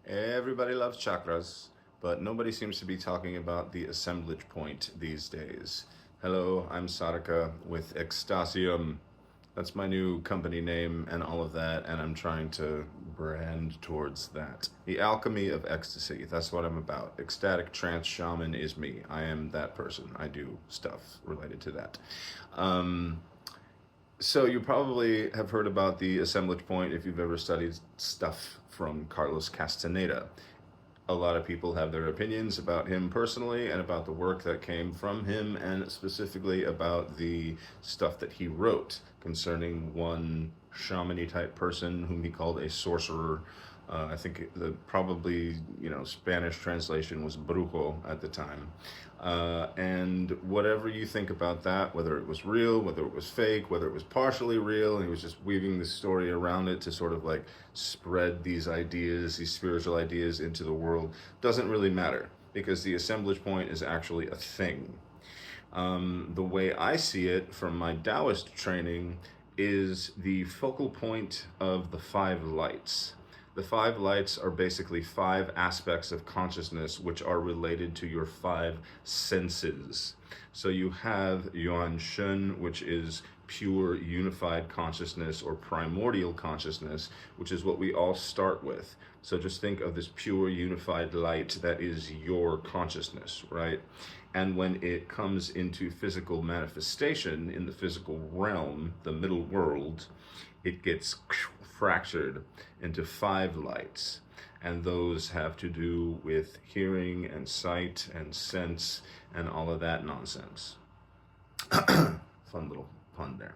Everybody loves chakras, but nobody seems to be talking about the assemblage point these days. Hello, I'm Sarika with Extasium. That's my new company name and all of that, and I'm trying to brand towards that. The alchemy of ecstasy, that's what I'm about. Ecstatic trance shaman is me. I am that person. I do stuff related to that. Um, so you probably have heard about the assemblage point if you've ever studied stuff from Carlos Castaneda. A lot of people have their opinions about him personally and about the work that came from him, and specifically about the stuff that he wrote concerning one shamany type person whom he called a sorcerer. I think the probably Spanish translation was brujo at the time. And whatever you think about that, whether it was real, whether it was fake, whether it was partially real, and he was just weaving the story around it to sort of like spread these ideas, these spiritual ideas into the world, doesn't really matter because the assemblage point is actually a thing. The way I see it from my Taoist training is the focal point of the five lights. The five lights are basically five aspects of consciousness which are related to your five senses. So you have Yuan Shen, which is pure unified consciousness or primordial consciousness, which is what we all start with. So just think of this pure unified light that is your consciousness, right? And when it comes into physical manifestation in the physical realm, the middle world, it gets fractured into five lights. And those have to do with hearing and sight and sense and all of that nonsense. Fun little pun there.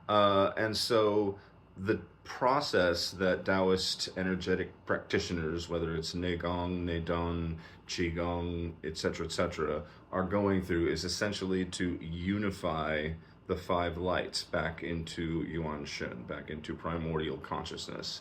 And so the process that Taoist energetic practitioners, whether it's Neigong, Neidong, Qigong, etc., are going through is essentially to unify the five lights back into Yuan Shen, back into primordial consciousness.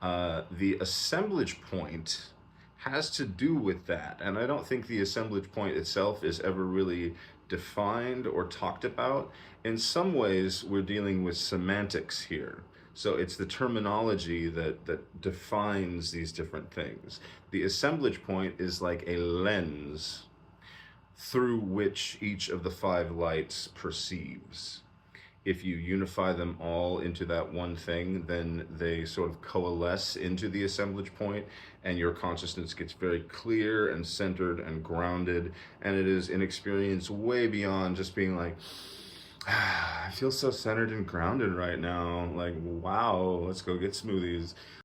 The assemblage point has to do with that, and I don't think the assemblage point itself is ever really defined or talked about. In some ways, we're dealing with semantics here. So it's the terminology that defines these different things. The assemblage point is like a lens through which each of the five lights perceives. If you unify them all into that one thing, then they sort of coalesce into the assemblage point, and your consciousness gets very clear and centered and grounded, and it is an experience way beyond just being like, I feel so centered and grounded right now. Like, wow, let's go get smoothies.